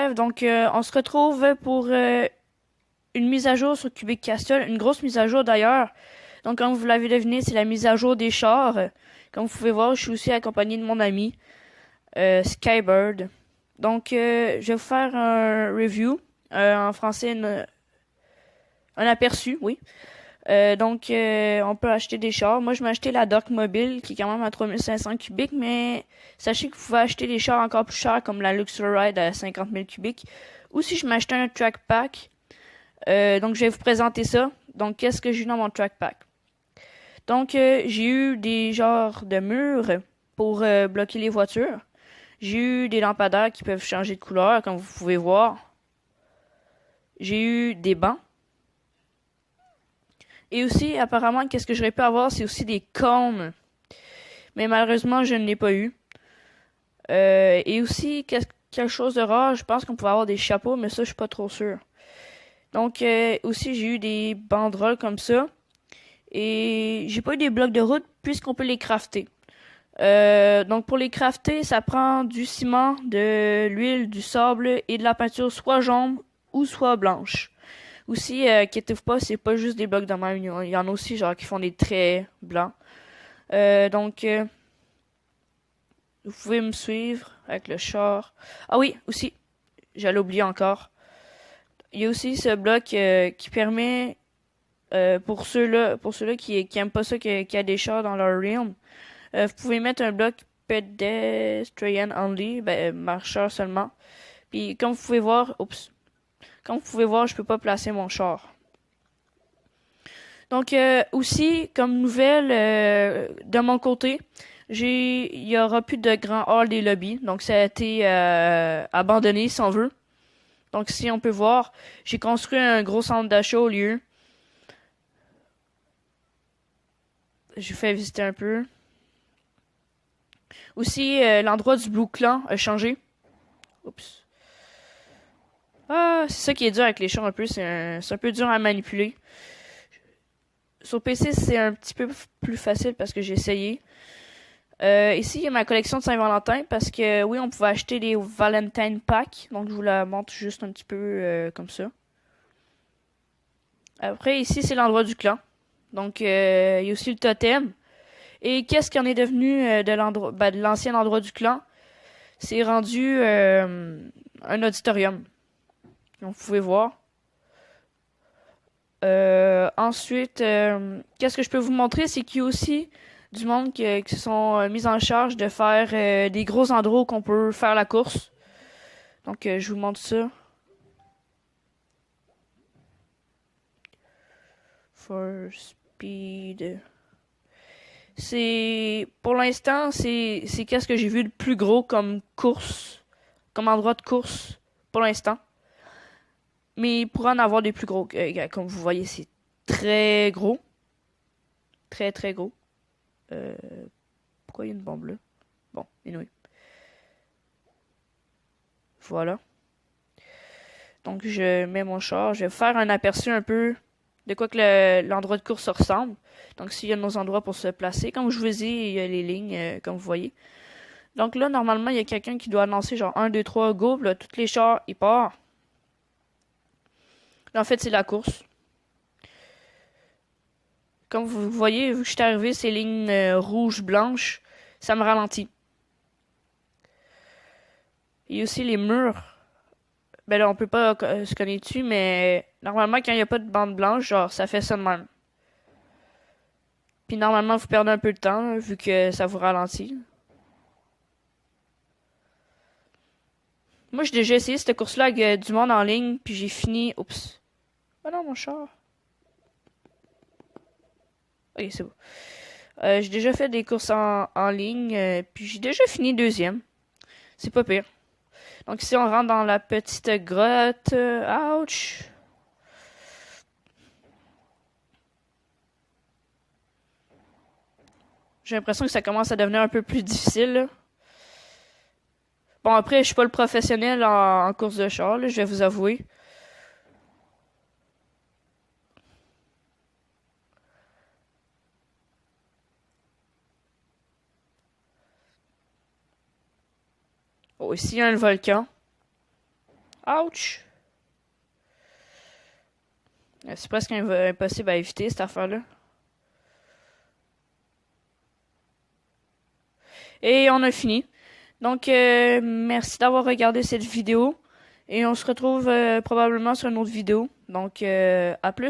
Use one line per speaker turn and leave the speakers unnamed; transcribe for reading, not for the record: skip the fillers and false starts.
bref, donc on se retrouve pour une mise à jour sur Cubic Castle, une grosse mise à jour d'ailleurs. Donc comme vous l'avez deviné, c'est la mise à jour des chars. Comme vous pouvez voir, je suis aussi accompagné de mon ami Skybird. Donc je vais vous faire un review, en français un aperçu, oui. On peut acheter des chars. Moi, je m'ai acheté la Dock Mobile, qui est quand même à 3500 cubiques, mais sachez que vous pouvez acheter des chars encore plus chers, comme la Luxury Ride à 50 000 cubiques. Ou si je m'achetais un Track Pack, donc je vais vous présenter ça. Donc, qu'est-ce que j'ai eu dans mon Track Pack? Donc, j'ai eu des genres de murs pour bloquer les voitures. J'ai eu des lampadaires qui peuvent changer de couleur, comme vous pouvez voir. J'ai eu des bancs. Et aussi, apparemment, qu'est-ce que j'aurais pu avoir, c'est aussi des cônes. Mais malheureusement, je ne l'ai pas eu. Et aussi, quelque chose de rare, je pense qu'on pouvait avoir des chapeaux, mais ça, je suis pas trop sûr. Donc, aussi, j'ai eu des banderoles comme ça. Et j'ai pas eu des blocs de route, puisqu'on peut les crafter. Donc, pour les crafter, ça prend du ciment, de l'huile, du sable et de la peinture soit jaune ou soit blanche. Aussi, inquiétez-vous pas, c'est pas juste des blocs de même. Il y en a aussi genre qui font des traits blancs. Donc, vous pouvez me suivre avec le char. Ah oui, aussi, j'allais oublier encore. Il y a aussi ce bloc qui permet pour ceux-là qui aiment pas ça qu'il y a des chars dans leur realm. Vous pouvez mettre un bloc pedestrian only, marcheur seulement. Puis comme vous pouvez voir, je peux pas placer mon char. Donc aussi, comme nouvelle de mon côté, il y aura plus de grand hall des lobbies, donc ça a été abandonné si on veut. Donc si on peut voir, j'ai construit un gros centre d'achat au lieu. J'ai fait visiter un peu. Aussi, l'endroit du Blue Clan a changé. Oups. Ah, c'est ça qui est dur avec les chars un peu, c'est un peu dur à manipuler. Sur PC, c'est un petit peu plus facile parce que j'ai essayé. Ici, il y a ma collection de Saint-Valentin parce que oui, on pouvait acheter des Valentine Packs. Donc, je vous la montre juste un petit peu comme ça. Après, ici, c'est l'endroit du clan. Donc, il y a aussi le totem. Et qu'est-ce qui en est devenu de l'ancien endroit du clan? C'est rendu un auditorium. Donc, vous pouvez voir. Ensuite, qu'est-ce que je peux vous montrer, c'est qu'il y a aussi du monde qui se sont mis en charge de faire des gros endroits où qu'on peut faire la course. Donc, je vous montre ça. For speed. Pour l'instant, c'est qu'est-ce que j'ai vu de plus gros comme course, comme endroit de course pour l'instant. Mais il pourrait en avoir des plus gros. Comme vous voyez, c'est très gros. Très, très gros. Euh, Pourquoi il y a une bombe là? Bon, anyway. Voilà. Donc, je mets mon char. Je vais faire un aperçu un peu de quoi que l'endroit de course ressemble. Donc, s'il y a nos endroits pour se placer. Comme je vous ai dit, il y a les lignes, comme vous voyez. Donc là, normalement, il y a quelqu'un qui doit annoncer genre 1, 2, 3, go. Là, tous les chars, ils partent. Là, en fait, c'est la course. Comme vous voyez, vu que je suis arrivé, ces lignes rouges, blanches, ça me ralentit. Il y a aussi les murs. Ben là, on peut pas se cogner dessus, mais normalement, quand il n'y a pas de bande blanche, genre, ça fait ça de même. Puis normalement, vous perdez un peu de temps, là, vu que ça vous ralentit. Moi, j'ai déjà essayé cette course-là avec du monde en ligne, puis j'ai fini... Oups. Ah non, mon char. Ok, c'est bon. J'ai déjà fait des courses en ligne, puis j'ai déjà fini deuxième. C'est pas pire. Donc ici, on rentre dans la petite grotte. Ouch! J'ai l'impression que ça commence à devenir un peu plus difficile, là. Bon, après, je suis pas le professionnel en course de char, là, je vais vous avouer. Oh, ici, il y a un volcan. Ouch! C'est presque impossible à éviter, cette affaire-là. Et on a fini. Donc, merci d'avoir regardé cette vidéo. Et on se retrouve probablement sur une autre vidéo. Donc, à plus.